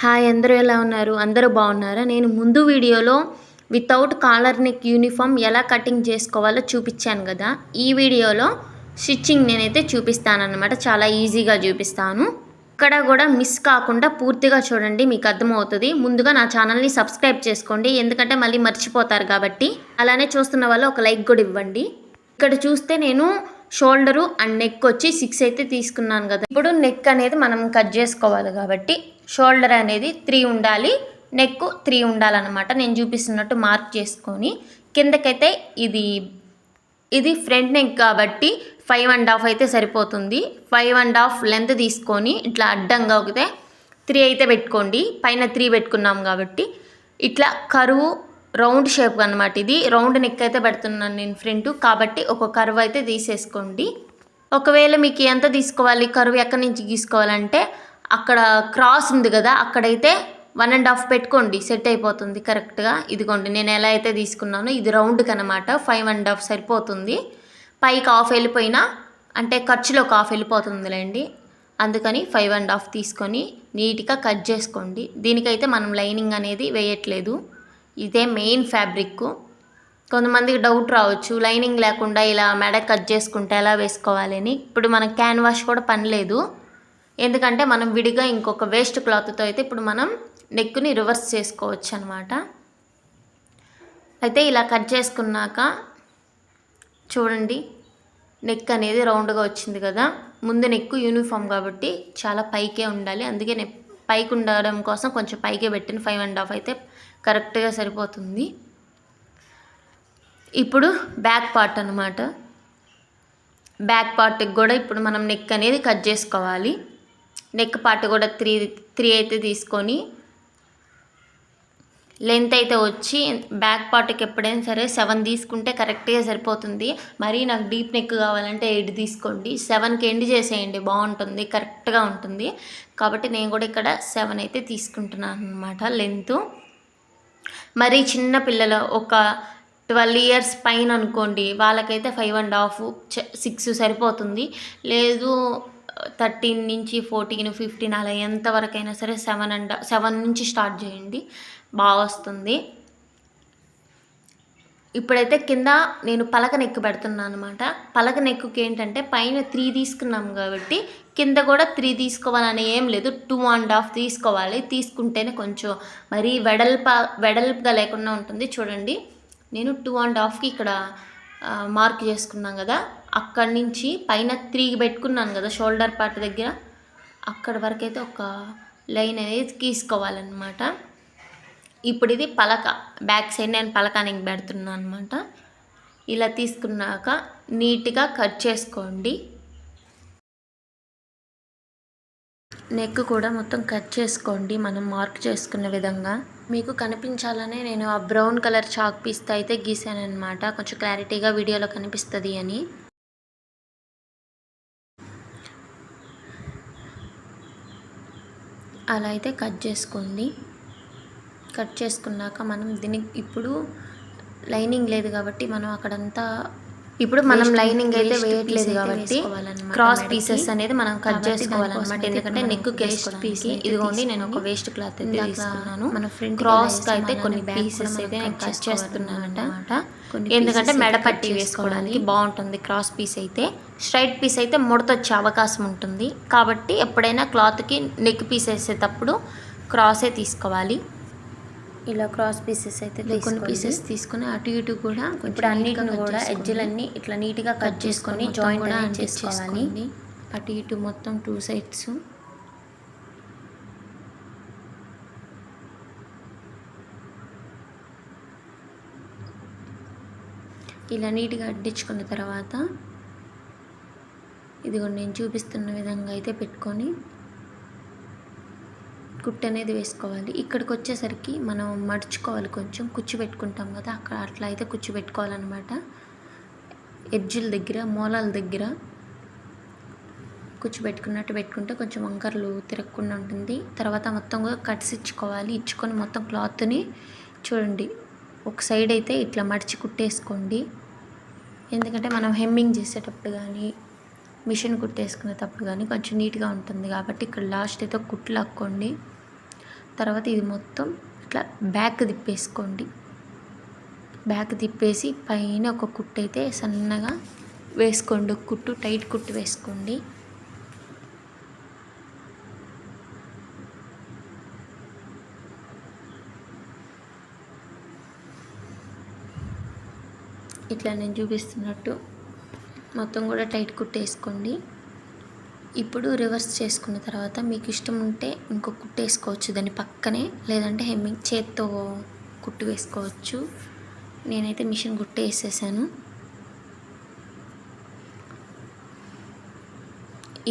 Hi, అందరూ ఎలా ఉన్నారు? అందరూ బాగున్నారా? నేను ముందు వీడియోలో వితౌట్ కాలర్ నెక్ యూనిఫామ్ ఎలా కటింగ్ చేసుకోవాలో చూపించాను కదా. ఈ వీడియోలో స్టిచ్చింగ్ నేనైతే చూపిస్తానన్నమాట. చాలా ఈజీగా చూపిస్తాను. ఇక్కడ కూడా మిస్ కాకుండా పూర్తిగా చూడండి, మీకు అర్థమవుతుంది. ముందుగా నా ఛానల్ని సబ్స్క్రైబ్ చేసుకోండి, ఎందుకంటే మళ్ళీ మర్చిపోతారు కాబట్టి. అలానే చూస్తున్న వాళ్ళు ఒక లైక్ కూడా ఇవ్వండి. ఇక్కడ చూస్తే నేను షోల్డరు అండ్ నెక్ వచ్చి 6 అయితే తీసుకున్నాను కదా. ఇప్పుడు నెక్ అనేది మనం కట్ చేసుకోవాలి కాబట్టి షోల్డర్ అనేది 3 ఉండాలి, నెక్ 3 ఉండాలన్నమాట. నేను చూపిస్తున్నట్టు మార్క్ చేసుకొని కిందకైతే ఇది ఫ్రంట్ నెక్ కాబట్టి 5.5 అయితే సరిపోతుంది. 5.5 లెంత్ తీసుకొని ఇట్లా అడ్డంగా ఒకతే 3 అయితే పెట్టుకోండి. పైన 3 పెట్టుకున్నాం కాబట్టి ఇట్లా కరువు రౌండ్ షేప్ అనమాట. ఇది రౌండ్ నెక్ అయితే పెడుతున్నాను నేను ఫ్రంట్ కాబట్టి ఒక కర్వ్ అయితే తీసేసుకోండి. ఒకవేళ మీకు ఎంత తీసుకోవాలి, కర్వ్ ఎక్కడి నుంచి తీసుకోవాలంటే అక్కడ క్రాస్ ఉంది కదా, అక్కడైతే 1.5 పెట్టుకోండి, సెట్ అయిపోతుంది కరెక్ట్గా. ఇదిగోండి నేను ఎలా అయితే తీసుకున్నానో ఇది రౌండ్కి అనమాట. 5.5 సరిపోతుంది. పైకి హాఫ్ వెళ్ళిపోయినా అంటే ఖర్చులోకి హాఫ్ వెళ్ళిపోతుందిలేండి, అందుకని 5.5 తీసుకొని నీట్గా కట్ చేసుకోండి. దీనికైతే మనం లైనింగ్ అనేది వేయట్లేదు, ఇదే మెయిన్ ఫ్యాబ్రిక్. కొంతమందికి డౌట్ రావచ్చు, లైనింగ్ లేకుండా ఇలా మెడ కట్ చేసుకుంటే ఎలా వేసుకోవాలి అని. ఇప్పుడు మనకు క్యాన్వాష్ కూడా పని లేదు, ఎందుకంటే మనం విడిగా ఇంకొక వేస్ట్ క్లాత్తో అయితే ఇప్పుడు మనం నెక్ని రివర్స్ చేసుకోవచ్చు అనమాట. అయితే ఇలా కట్ చేసుకున్నాక చూడండి, నెక్ అనేది రౌండ్గా వచ్చింది కదా. ముందు నెక్ యూనిఫామ్ కాబట్టి చాలా పైకే ఉండాలి, అందుకే నేను పైకి ఉండడం కోసం కొంచెం పైకే పెట్టిన 5.5 అయితే కరెక్ట్గా సరిపోతుంది. ఇప్పుడు బ్యాక్ పార్ట్ అనమాట. బ్యాక్ పార్ట్కి కూడా ఇప్పుడు మనం నెక్ అనేది కట్ చేసుకోవాలి. నెక్ పార్ట్ కూడా 3 అయితే తీసుకొని లెంత్ అయితే వచ్చి బ్యాక్ పార్ట్కి ఎప్పుడైనా సరే 7 తీసుకుంటే కరెక్ట్గా సరిపోతుంది. మరీ నాకు డీప్ నెక్ కావాలంటే 8 తీసుకోండి. 7కి ఎండ్ చేసేయండి, బాగుంటుంది, కరెక్ట్గా ఉంటుంది. కాబట్టి నేను కూడా ఇక్కడ 7 అయితే తీసుకుంటున్నాను అనమాట లెంత్. మరీ చిన్న పిల్లలు ఒక 12 ఇయర్స్ పైన అనుకోండి, వాళ్ళకైతే 5.5 6 సరిపోతుంది. లేదు 13 నుంచి 14 15 అలా ఎంతవరకైనా సరే 7 నుంచి స్టార్ట్ చేయండి, బాగా వస్తుంది. ఇప్పుడైతే కింద నేను పలక నెక్ పెడుతున్నాను అనమాట. పలక నెక్కుకి ఏంటంటే పైన 3 తీసుకున్నాం కాబట్టి కింద కూడా 3 తీసుకోవాలని ఏం లేదు, 2.5 తీసుకోవాలి. తీసుకుంటేనే కొంచెం మరీ వెడల్పుగా లేకుండా ఉంటుంది. చూడండి, నేను 2.5కి ఇక్కడ మార్క్ చేసుకున్నాం కదా, అక్కడి నుంచి పైన 3 పెట్టుకున్నాను కదా షోల్డర్ పార్ట్ దగ్గర, అక్కడ వరకు అయితే ఒక లైన్ అనేది గీసుకోవాలన్నమాట. ఇప్పుడు ఇది పలక బ్యాక్ సైడ్ నేను పలకానికి పెడుతున్నాను అనమాట. ఇలా తీసుకున్నాక నీట్గా కట్ చేసుకోండి. నెక్ కూడా మొత్తం కట్ చేసుకోండి మనం మార్క్ చేసుకున్న విధంగా. మీకు కనిపించాలనే నేను ఆ బ్రౌన్ కలర్ చాక్ పీస్తో అయితే గీసాను అనమాట, కొంచెం క్లారిటీగా వీడియోలో కనిపిస్తుంది అని. అలా అయితే కట్ చేసుకోండి. కట్ చేసుకున్నాక మనం దీనికి ఇప్పుడు లైనింగ్ లేదు కాబట్టి మనం అక్కడంతా ఇప్పుడు మనం లైనింగ్ అయితే వేయట్లేదు కాబట్టి క్రాస్ పీసెస్ అనేది మనం కట్ చేసుకోవాలన్నమాట. ఎందుకంటే నెక్ వేస్ట్ పీస్ ఇదిగోండి, నేను ఒక వేస్ట్ క్లాత్ అయితే తీసుకున్నాను. మన ఫ్రంట్ క్రాస్కి అయితే కొన్ని పీసెస్ అయితే నేను కట్ చేస్తున్నాను అనమాట, ఎందుకంటే మెడ పట్టి వేసుకోవడానికి బాగుంటుంది. క్రాస్ పీస్ అయితే స్ట్రైట్ పీస్ అయితే ముడతొచ్చే అవకాశం ఉంటుంది, కాబట్టి ఎప్పుడైనా క్లాత్కి నెక్ పీస్ వేసేటప్పుడు క్రాసే తీసుకోవాలి. ఇలా క్రాస్ పీసెస్ అయితే కొన్ని పీసెస్ తీసుకుని అటు ఇటు కూడా ఇప్పుడు అన్నిటిని కూడా ఎడ్జ్లన్నీ ఇట్లా నీట్గా కట్ చేసుకొని జాయింట్ కూడా చేసుకోవాలి. అటు ఇటు మొత్తం 2 సైడ్స్ ఇలా నీట్గా అడ్డించుకున్న తర్వాత ఇదిగో నేను చూపిస్తున్న విధంగా అయితే పెట్టుకొని కుట్టు అనేది వేసుకోవాలి. ఇక్కడికి వచ్చేసరికి మనం మడుచుకోవాలి, కొంచెం కుచ్చు పెట్టుకుంటాం కదా, అక్కడ అట్లా అయితే కుచ్చు పెట్టుకోవాలన్నమాట. ఎడ్జుల దగ్గర మూలాల దగ్గర కుచ్చు పెట్టుకున్నట్టు పెట్టుకుంటే కొంచెం వంకర్లు తిరగకుండా ఉంటుంది. తర్వాత మొత్తం కూడా కట్స్ ఇచ్చుకొని మొత్తం క్లాత్ని చూడండి ఒక సైడ్ అయితే ఇట్లా మడిచి కుట్టేసుకోండి. ఎందుకంటే మనం హెమ్మింగ్ చేసేటప్పుడు కానీ మిషన్ కుట్టేసుకునేటప్పుడు కానీ కొంచెం నీట్గా ఉంటుంది కాబట్టి ఇక్కడ లాస్ట్ అయితే కుట్లు లాక్కోండి. తర్వాత ఇది మొత్తం ఇట్లా బ్యాక్ తిప్పేసుకోండి. బ్యాక్ తిప్పేసి పైన ఒక కుట్టు అయితే సన్నగా వేసుకోండి. ఒక కుట్టు టైట్ కుట్టు వేసుకోండి. ఇట్లా నేను చూపిస్తున్నట్టు మొత్తం కూడా టైట్ కుట్టేసుకోండి. ఇప్పుడు రివర్స్ చేసుకున్న తర్వాత మీకు ఇష్టం ఉంటే ఇంకో కుట్టు వేసుకోవచ్చు దాని పక్కనే, లేదంటే హెమ్మింగ్ చేత్తో కుట్టు వేసుకోవచ్చు. నేనైతే మిషన్ కుట్టు వేసేసాను.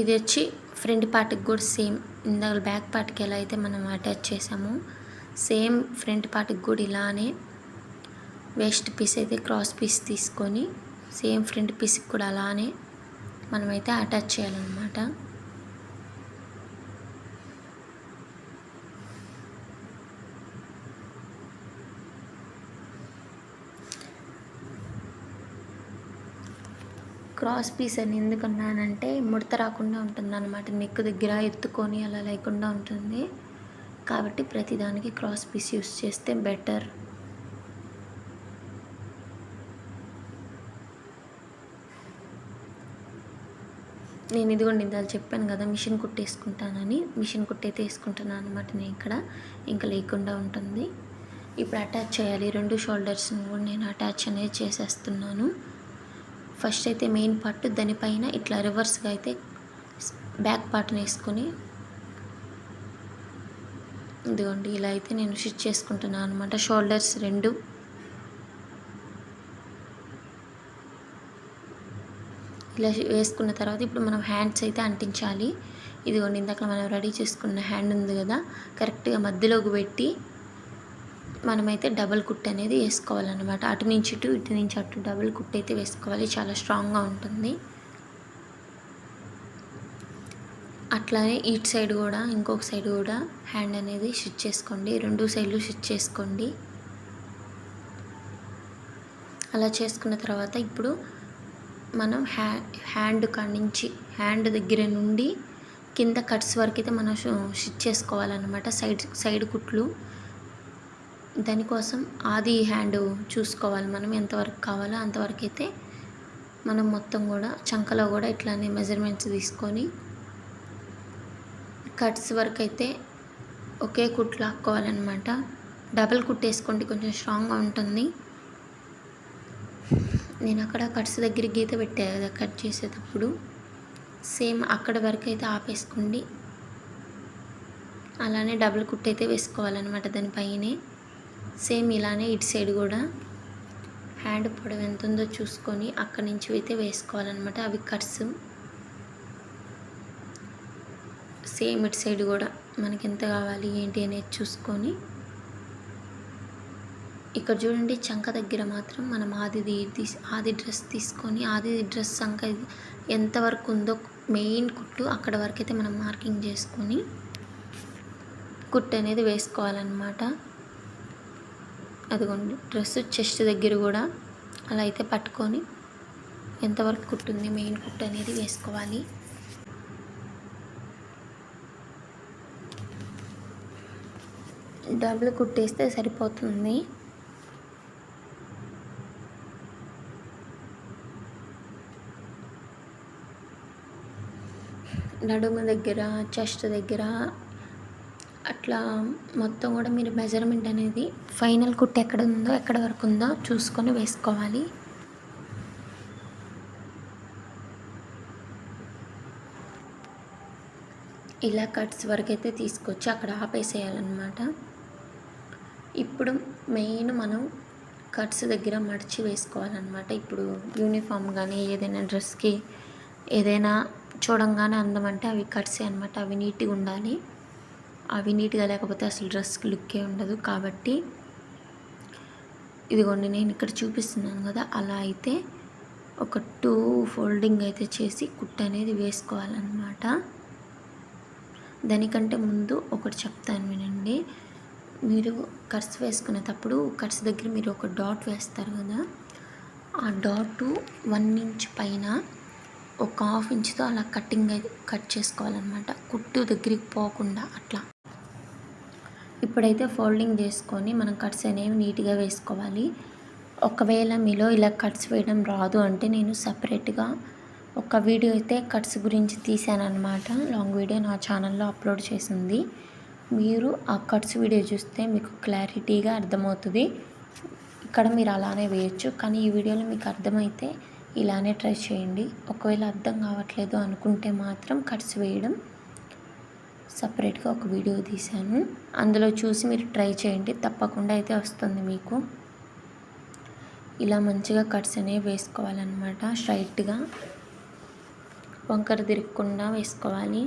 ఇది వచ్చి ఫ్రంట్ పార్ట్కి కూడా సేమ్ ఇందాక బ్యాక్ పార్ట్కి ఎలా అయితే మనం అటాచ్ చేసామో సేమ్ ఫ్రంట్ పార్ట్కి కూడా ఇలానే వేస్ట్ పీస్ అయితే క్రాస్ పీస్ తీసుకొని సేమ్ ఫ్రంట్ పీస్కి కూడా అలానే మనమైతే అటాచ్ చేయాలన్నమాట. క్రాస్ పీస్ అని ఎందుకన్నానంటే ముడత రాకుండా ఉంటుందన్నమాట. నెక్ దగ్గర ఎత్తుకొని అలా లేకుండా ఉంటుంది కాబట్టి ప్రతిదానికి క్రాస్ పీస్ యూస్ చేస్తే బెటర్. నేను ఇదిగోండి ఇందాక చెప్పాను కదా మిషన్ కుట్టేసుకుంటానని, మిషన్ కుట్టయితే వేసుకుంటున్నాను అనమాట నేను ఇక్కడ, ఇంకా లేకుండా ఉంటుంది. ఇప్పుడు అటాచ్ చేయాలి. 2 షోల్డర్స్ని కూడా నేను అటాచ్ అనేది చేసేస్తున్నాను. ఫస్ట్ అయితే మెయిన్ పార్ట్ దానిపైన ఇట్లా రివర్స్గా అయితే బ్యాక్ పార్ట్ని వేసుకొని ఇదిగోండి ఇలా అయితే నేను స్టిచ్ చేసుకుంటున్నాను అనమాట. షోల్డర్స్ 2 ఇలా వేసుకున్న తర్వాత ఇప్పుడు మనం హ్యాండ్స్ అయితే అంటించాలి. ఇదిగోండి ఇందాక మనం రెడీ చేసుకున్న హ్యాండ్ ఉంది కదా, కరెక్ట్గా మధ్యలోకి పెట్టి మనమైతే డబల్ కుట్ అనేది వేసుకోవాలన్నమాట. అటు నుంచి ఇటు, ఇటు నుంచి అటు డబల్ కుట్ అయితే వేసుకోవాలి. చాలా స్ట్రాంగ్గా ఉంటుంది. అట్లానే ఇటు సైడ్ కూడా ఇంకొక సైడ్ కూడా హ్యాండ్ అనేది స్టిచ్ చేసుకోండి. 2 సైడ్లు స్టిచ్ చేసుకోండి. అలా చేసుకున్న తర్వాత ఇప్పుడు మనం హ్యాండ్ కాడి నుంచి హ్యాండ్ దగ్గర నుండి కింద కట్స్ వరకు అయితే మనం స్టిచ్ చేసుకోవాలన్నమాట. సైడ్ కుట్లు. దానికోసం ఆది హ్యాండ్ చూసుకోవాలి మనం ఎంతవరకు కావాలో అంతవరకు అయితే మనం మొత్తం కూడా చంకలో కూడా ఇట్లానే మెజర్మెంట్స్ తీసుకొని కట్స్ వరకు అయితే ఒకే కుట్లు లాక్కోవాలన్నమాట. డబల్ కుట్ వేసుకోండి, కొంచెం స్ట్రాంగ్గా ఉంటుంది. నేను అక్కడ కట్స్ దగ్గర గీత పెట్టా కదా కట్ చేసేటప్పుడు, సేమ్ అక్కడ వరకు అయితే ఆపేసుకోండి. అలానే డబుల్ కుట్ అయితే వేసుకోవాలన్నమాట దానిపైనే. సేమ్ ఇలానే ఇటు సైడ్ కూడా హ్యాండ్ పొడవు ఎంత ఉందో చూసుకొని అక్కడి నుంచి అయితే వేసుకోవాలన్నమాట. అవి కట్స్ సేమ్ ఇటు సైడ్ కూడా మనకి ఎంత కావాలి ఏంటి అనేది చూసుకొని ఇక్కడ చూడండి చంక దగ్గర మాత్రం మనం ఆది డ్రెస్ తీసుకొని ఆది డ్రెస్ చంక ఎంతవరకు ఉందో మెయిన్ కుట్టు అక్కడ వరకు అయితే మనం మార్కింగ్ చేసుకొని కుట్టు అనేది వేసుకోవాలన్నమాట. అదిగోండి డ్రెస్ చెస్ట్ దగ్గర కూడా అలా అయితే పట్టుకొని ఎంతవరకు కుట్టుంది మెయిన్ కుట్టు అనేది వేసుకోవాలి. డబుల్ కుట్టేస్తే సరిపోతుంది. నడుము దగ్గర చెస్ట్ దగ్గర అట్లా మొత్తం కూడా మీరు మెజర్మెంట్ అనేది ఫైనల్ కుట్టు ఎక్కడ ఉందో ఎక్కడ వరకు ఉందో చూసుకొని వేసుకోవాలి. ఇలా కట్స్ వరకు అయితే తీసుకొచ్చి అక్కడ ఆపేసేయాలన్నమాట. ఇప్పుడు మెయిన్ మనం కట్స్ దగ్గర మడిచి వేసుకోవాలన్నమాట. ఇప్పుడు యూనిఫామ్ కానీ ఏదైనా డ్రెస్కి ఏదైనా చూడంగానే అందం అంటే అవి కట్సే అనమాట. అవి నీట్గా ఉండాలి. అవి నీట్గా లేకపోతే అసలు డ్రెస్కి లుక్కే ఉండదు. కాబట్టి ఇదిగోండి నేను ఇక్కడ చూపిస్తున్నాను కదా, అలా అయితే ఒక 2 ఫోల్డింగ్ అయితే చేసి కుట్టు అనేది వేసుకోవాలన్నమాట. దానికంటే ముందు ఒకటి చెప్తాను వినండి. మీరు కట్స్ వేసుకునేటప్పుడు కట్స్ దగ్గర మీరు ఒక డాట్ వేస్తారు కదా, ఆ డాట్ 1 ఇంచ్ పైన ఒక 1/2 ఇంచ్తో అలా కట్ చేసుకోవాలన్నమాట. కుట్టు దగ్గరికి పోకుండా అట్లా. ఇప్పుడైతే ఫోల్డింగ్ చేసుకొని మనం కట్స్ అనేవి నీట్గా వేసుకోవాలి. ఒకవేళ మీలో ఇలా కట్స్ వేయడం రాదు అంటే నేను సపరేట్గా ఒక వీడియో అయితే కట్స్ గురించి తీసానన్నమాట. లాంగ్ వీడియో నా ఛానల్లో అప్లోడ్ చేసింది. మీరు ఆ కట్స్ వీడియో చూస్తే మీకు క్లారిటీగా అర్థమవుతుంది. ఇక్కడ మీరు అలానే వేయచ్చు, కానీ ఈ వీడియోలో మీకు అర్థమైతే ఇలానే ట్రై చేయండి. ఒకవేళ అర్థం కావట్లేదు అనుకుంటే మాత్రం కట్స్ వేయడం సపరేట్గా ఒక వీడియో తీశాను, అందులో చూసి మీరు ట్రై చేయండి. తప్పకుండా అయితే వస్తుంది మీకు. ఇలా మంచిగా కట్స్ అనేవి వేసుకోవాలన్నమాట. స్ట్రైట్గా వంకర తిరగకుండా వేసుకోవాలి.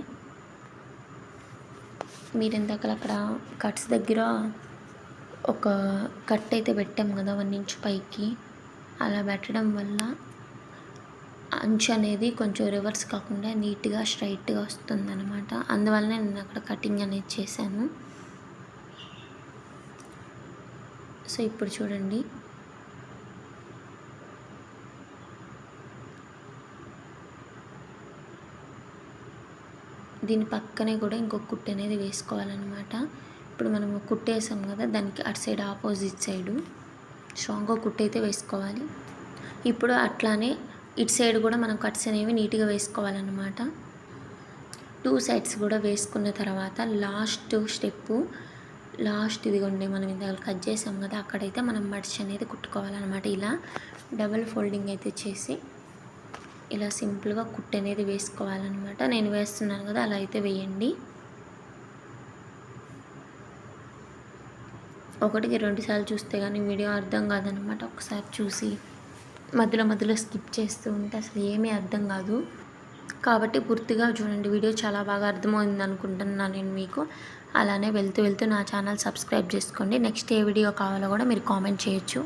మీరు ఇందాక అక్కడ కట్స్ దగ్గర ఒక కట్ అయితే పెట్టాం కదా 1 ఇంచ్ పైకి, అలా పెట్టడం వల్ల అంచు అనేది కొంచెం రివర్స్ కాకుండా నీట్గా స్ట్రైట్గా వస్తుందన్నమాట. అందువల్లనే నేను అక్కడ కటింగ్ అనేది చేశాను. సో ఇప్పుడు చూడండి, దీని పక్కనే కూడా ఇంకొక కుట్టు అనేది వేసుకోవాలన్నమాట. ఇప్పుడు మనం కుట్టేసాం కదా, దానికి అటు సైడ్ ఆపోజిట్ సైడు స్ట్రాంగ్గా కుట్టు అయితే వేసుకోవాలి. ఇప్పుడు అట్లానే ఇటు సైడ్ కూడా మనం కట్స్ అనేవి నీట్గా వేసుకోవాలన్నమాట. 2 సైడ్స్ కూడా వేసుకున్న తర్వాత లాస్ట్ ఇదిగోండి, మనం ఇందాక కట్ చేసాం కదా, అక్కడైతే మనం మడిచి అనేది కుట్టుకోవాలన్నమాట. ఇలా డబల్ ఫోల్డింగ్ అయితే చేసి ఇలా సింపుల్గా కుట్టు అనేది వేసుకోవాలన్నమాట. నేను వేస్తున్నాను కదా, అలా అయితే వేయండి. 1కి 2 సార్లు చూస్తే కానీ వీడియో అర్థం కాదనమాట. ఒకసారి చూసి మధ్యలో స్కిప్ చేస్తూ ఉంటే అసలు ఏమీ అర్థం కాదు. కాబట్టి పూర్తిగా చూడండి, వీడియో చాలా బాగా అర్థమైంది అనుకుంటున్నాను నేను మీకు. అలానే వెళ్తూ నా ఛానల్ సబ్స్క్రైబ్ చేసుకోండి. నెక్స్ట్ ఏ వీడియో కావాలో కూడా మీరు కామెంట్ చేయొచ్చు.